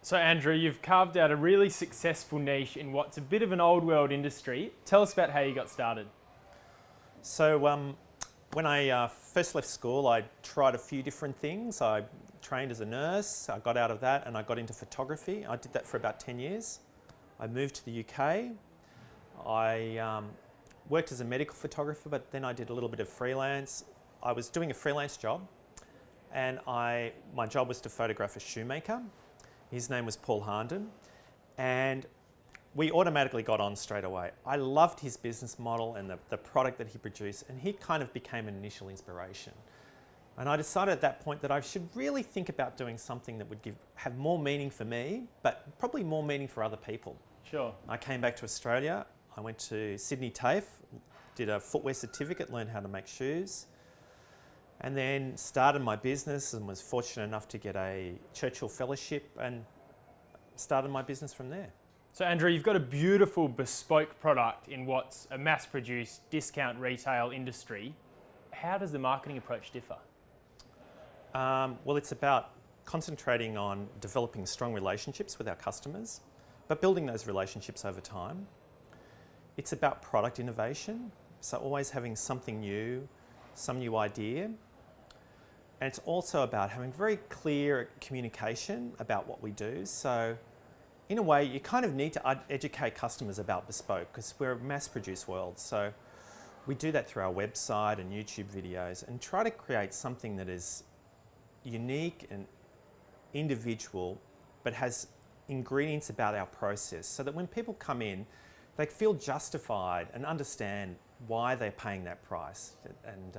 So Andrew, you've carved out a really successful niche in what's a bit of an old world industry. Tell us about how you got started. So when I first left school, I tried a few different things. I trained as a nurse, I got out of that and I got into photography. I did that for about 10 years. I moved to the UK. I worked as a medical photographer, but then I did a little bit of freelance. I was doing a freelance job and my job was to photograph a shoemaker. His name was Paul Harnden, and we automatically got on straight away. I loved his business model and the product that he produced, and he kind of became an initial inspiration. And I decided at that point that I should really think about doing something that would have more meaning for me, but probably more meaning for other people. Sure. I came back to Australia. I went to Sydney TAFE, did a footwear certificate, learned how to make shoes, and then started my business and was fortunate enough to get a Churchill Fellowship and started my business from there. So Andrew, you've got a beautiful bespoke product in what's a mass-produced discount retail industry. How does the marketing approach differ? Well, it's about concentrating on developing strong relationships with our customers, but building those relationships over time. It's about product innovation, so always having something new, some new idea. And it's also about having very clear communication about what we do. So in a way, you kind of need to educate customers about bespoke because we're a mass-produced world. So we do that through our website and YouTube videos and try to create something that is unique and individual, but has ingredients about our process so that when people come in, they feel justified and understand why they're paying that price. And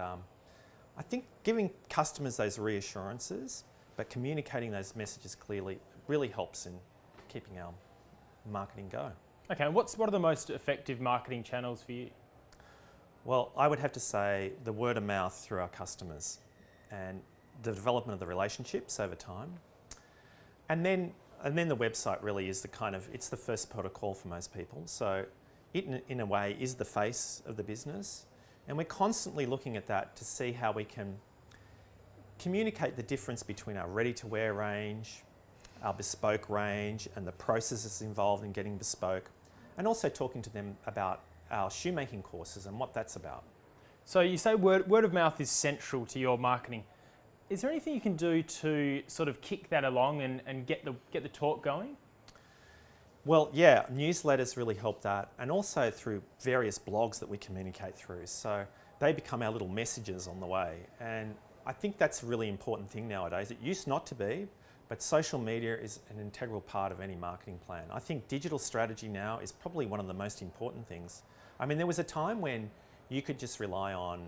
I think giving customers those reassurances, but communicating those messages clearly really helps in keeping our marketing going. Okay, what are the most effective marketing channels for you? Well, I would have to say the word of mouth through our customers and the development of the relationships over time. And then the website really is it's the first port of call for most people. So it, in a way, is the face of the business. And we're constantly looking at that to see how we can communicate the difference between our ready-to-wear range, our bespoke range, and the processes involved in getting bespoke, and also talking to them about our shoemaking courses and what that's about. So you say word of mouth is central to your marketing. Is there anything you can do to sort of kick that along and get the talk going? Well, yeah, newsletters really help that, and also through various blogs that we communicate through. So they become our little messages on the way. And I think that's a really important thing nowadays. It used not to be, but social media is an integral part of any marketing plan. I think digital strategy now is probably one of the most important things. I mean, there was a time when you could just rely on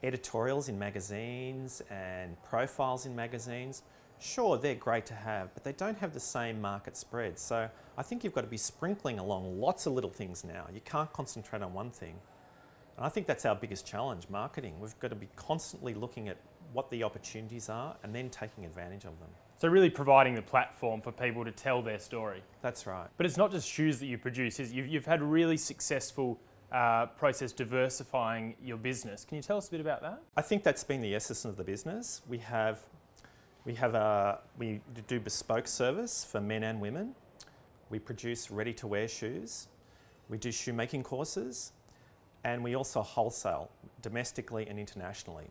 editorials in magazines and profiles in magazines. Sure, they're great to have, but they don't have the same market spread. So I think you've got to be sprinkling along lots of little things now. You can't concentrate on one thing. And I think that's our biggest challenge, marketing. We've got to be constantly looking at what the opportunities are and then taking advantage of them. So really providing the platform for people to tell their story. That's right. But it's not just shoes that you produce. You've had a really successful process diversifying your business. Can you tell us a bit about that? I think that's been the essence of the business. We do bespoke service for men and women. We produce ready-to-wear shoes. We do shoemaking courses, and we also wholesale domestically and internationally.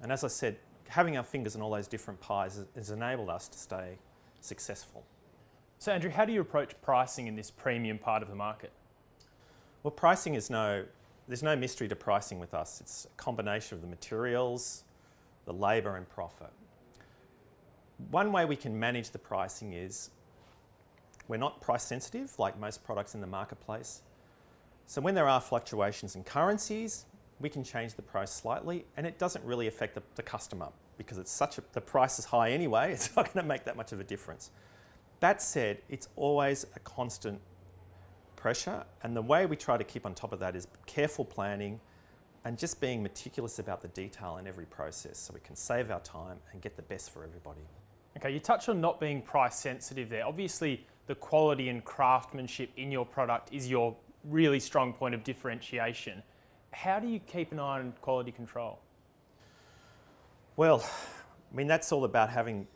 And as I said, having our fingers in all those different pies has enabled us to stay successful. So Andrew, how do you approach pricing in this premium part of the market? Well, pricing there's no mystery to pricing with us. It's a combination of the materials, the labour and profit. One way we can manage the pricing is we're not price sensitive like most products in the marketplace. So when there are fluctuations in currencies, we can change the price slightly and it doesn't really affect the customer because the price is high anyway, it's not going to make that much of a difference. That said, it's always a constant pressure, and the way we try to keep on top of that is careful planning and just being meticulous about the detail in every process so we can save our time and get the best for everybody. Okay, you touched on not being price sensitive there. Obviously, the quality and craftsmanship in your product is your really strong point of differentiation. How do you keep an eye on quality control? Well, I mean, that's all about having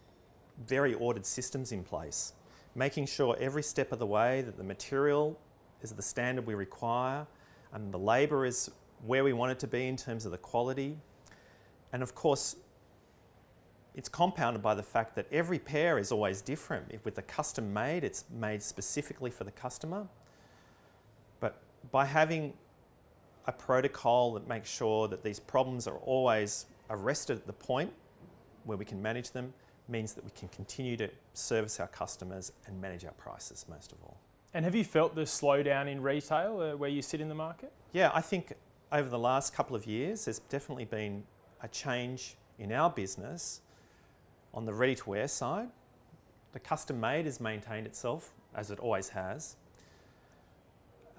very ordered systems in place. making sure every step of the way that the material is the standard we require and the labour is where we want it to be in terms of the quality. And of course, it's compounded by the fact that every pair is always different. If with the custom made, it's made specifically for the customer. But by having a protocol that makes sure that these problems are always arrested at the point where we can manage them means that we can continue to service our customers and manage our prices most of all. And have you felt the slowdown in retail where you sit in the market? Yeah, I think over the last couple of years, there's definitely been a change in our business on the ready-to-wear side. The custom-made has maintained itself, as it always has.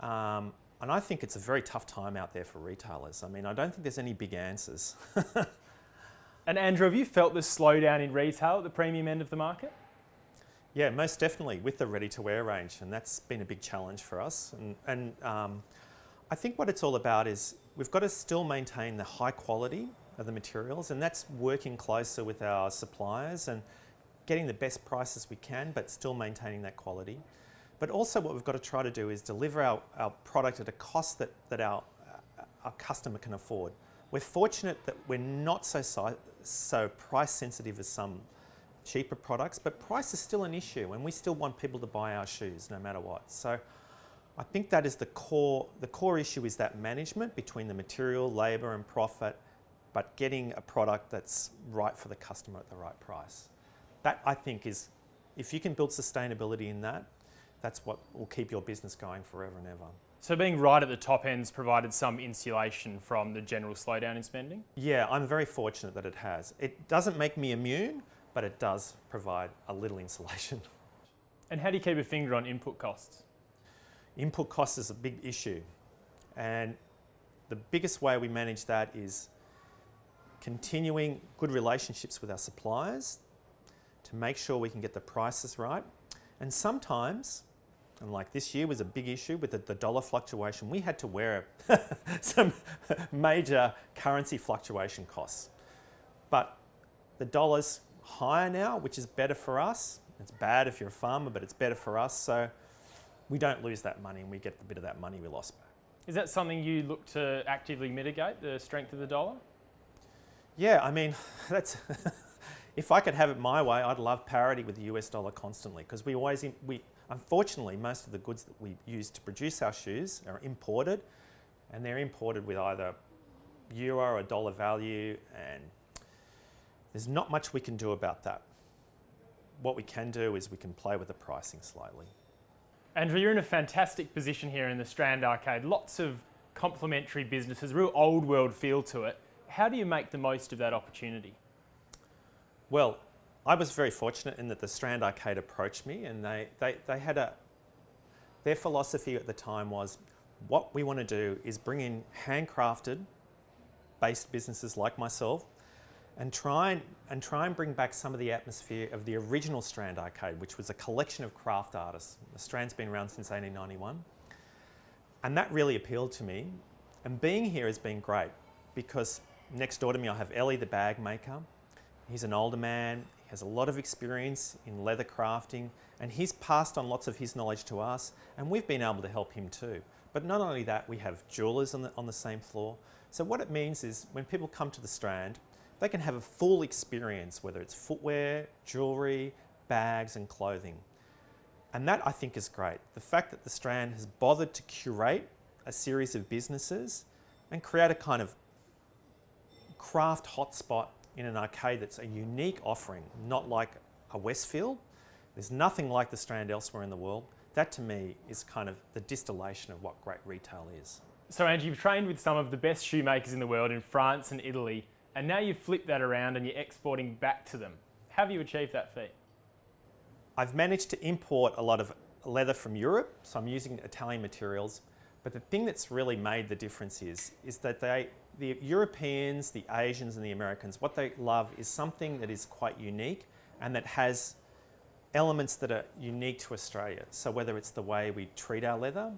And I think it's a very tough time out there for retailers. I mean, I don't think there's any big answers. And Andrew, have you felt the slowdown in retail at the premium end of the market? Yeah, most definitely with the ready-to-wear range, and that's been a big challenge for us. And I think what it's all about is we've got to still maintain the high quality of the materials, and that's working closer with our suppliers and getting the best prices we can, but still maintaining that quality. But also what we've got to try to do is deliver our product at a cost that our customer can afford. We're fortunate that we're not so price sensitive as some cheaper products, but price is still an issue and we still want people to buy our shoes no matter what. So I think that is the core issue is that management between the material, labour and profit, but getting a product that's right for the customer at the right price. That I think is, if you can build sustainability in that, that's what will keep your business going forever and ever. So being right at the top end's provided some insulation from the general slowdown in spending? Yeah, I'm very fortunate that it has. It doesn't make me immune, but it does provide a little insulation. And how do you keep a finger on input costs? Input cost is a big issue. And the biggest way we manage that is continuing good relationships with our suppliers to make sure we can get the prices right. And sometimes, and like this year was a big issue with the dollar fluctuation, we had to wear some major currency fluctuation costs. But the dollar's higher now, which is better for us. It's bad if you're a farmer, but it's better for us. So we don't lose that money and we get the bit of that money we lost back. Is that something you look to actively mitigate, the strength of the dollar? Yeah, I mean, that's if I could have it my way, I'd love parity with the US dollar constantly, because unfortunately, most of the goods that we use to produce our shoes are imported, and they're imported with either euro or dollar value, and there's not much we can do about that. What we can do is we can play with the pricing slightly. Andrew, you're in a fantastic position here in the Strand Arcade. Lots of complementary businesses, real old world feel to it. How do you make the most of that opportunity? Well, I was very fortunate in that the Strand Arcade approached me, and they had their philosophy at the time was, what we want to do is bring in handcrafted based businesses like myself and try and bring back some of the atmosphere of the original Strand Arcade, which was a collection of craft artists. The Strand's been around since 1891. And that really appealed to me. And being here has been great, because next door to me I have Ellie, the bag maker. He's an older man, he has a lot of experience in leather crafting, and he's passed on lots of his knowledge to us, and we've been able to help him too. But not only that, we have jewellers on the same floor. So what it means is when people come to the Strand, they can have a full experience, whether it's footwear, jewellery, bags and clothing. And that I think is great. The fact that the Strand has bothered to curate a series of businesses and create a kind of craft hotspot in an arcade that's a unique offering, not like a Westfield. There's nothing like the Strand elsewhere in the world. That to me is kind of the distillation of what great retail is. So Andrew, you've trained with some of the best shoemakers in the world in France and Italy, and now you've flipped that around and you're exporting back to them. How have you achieved that feat? I've managed to import a lot of leather from Europe, so I'm using Italian materials. But the thing that's really made the difference is that the Europeans, the Asians and the Americans, what they love is something that is quite unique and that has elements that are unique to Australia. So whether it's the way we treat our leather,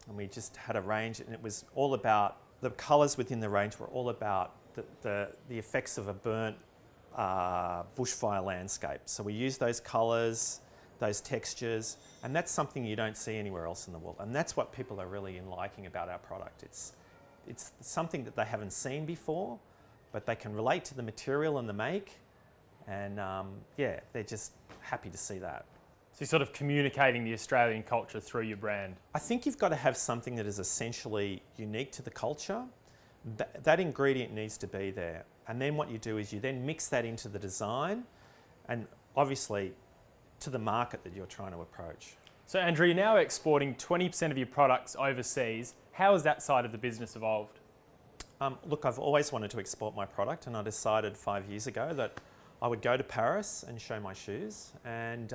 and we just had a range and it was all about, the colours within the range were all about the effects of a burnt bushfire landscape. So we use those colours those textures, and that's something you don't see anywhere else in the world. And that's what people are really liking about our product. It's something that they haven't seen before, but they can relate to the material and the make, and yeah, they're just happy to see that. So you're sort of communicating the Australian culture through your brand. I think you've got to have something that is essentially unique to the culture. That ingredient needs to be there. And then what you do is you then mix that into the design and obviously to the market that you're trying to approach. So Andrew, you're now exporting 20% of your products overseas. How has that side of the business evolved? Look, I've always wanted to export my product, and I decided 5 years ago that I would go to Paris and show my shoes. And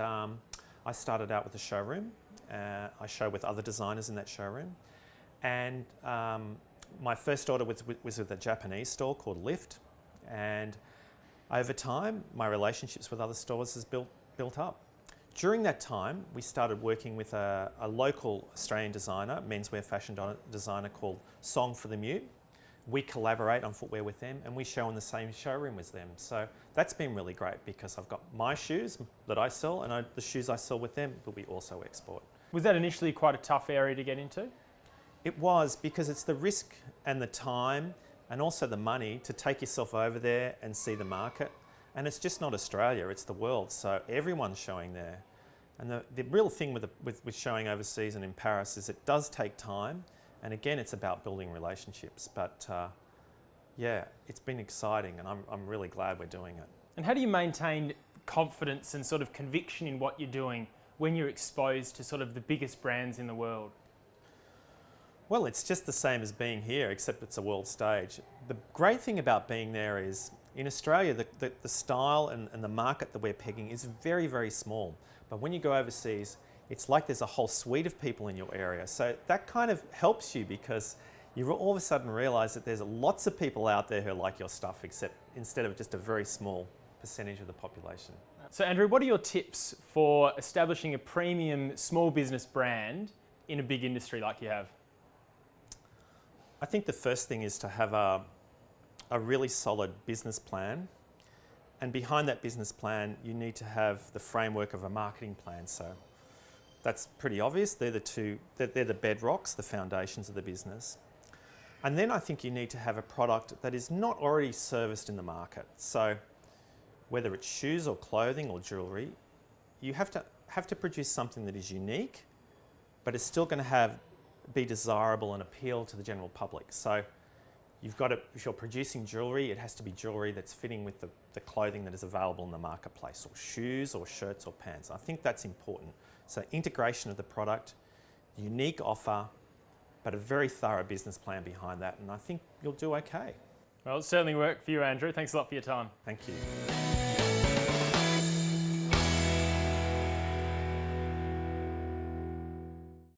I started out with a showroom. I show with other designers in that showroom. And my first order was with a Japanese store called Lift. And over time, my relationships with other stores has built up. During that time, we started working with a local Australian designer, menswear fashion designer called Song for the Mute. We collaborate on footwear with them, and we show in the same showroom as them. So that's been really great because I've got my shoes that I sell, and the shoes I sell with them, but we also export. Was that initially quite a tough area to get into? It was, because it's the risk and the time and also the money to take yourself over there and see the market. And it's just not Australia, it's the world. So everyone's showing there. And the real thing with showing overseas and in Paris is it does take time. And again, it's about building relationships. But yeah, it's been exciting, and I'm really glad we're doing it. And how do you maintain confidence and sort of conviction in what you're doing when you're exposed to sort of the biggest brands in the world? Well, it's just the same as being here, except it's a world stage. The great thing about being there is, in Australia, the style and the market that we're pegging is very, very small. But when you go overseas, it's like there's a whole suite of people in your area. So that kind of helps you, because you all of a sudden realise that there's lots of people out there who like your stuff, instead of just a very small percentage of the population. So Andrew, what are your tips for establishing a premium small business brand in a big industry like you have? I think the first thing is to have a really solid business plan. And behind that business plan, you need to have the framework of a marketing plan. So that's pretty obvious. They're the bedrocks, the foundations of the business. And then I think you need to have a product that is not already serviced in the market. So whether it's shoes or clothing or jewellery, you have to produce something that is unique, but it's still going to be desirable and appeal to the general public. So you've got to, if you're producing jewellery, it has to be jewellery that's fitting with the clothing that is available in the marketplace, or shoes or shirts or pants. I think that's important. So integration of the product, unique offer, but a very thorough business plan behind that, and I think you'll do okay. Well, it certainly worked for you, Andrew. Thanks a lot for your time. Thank you.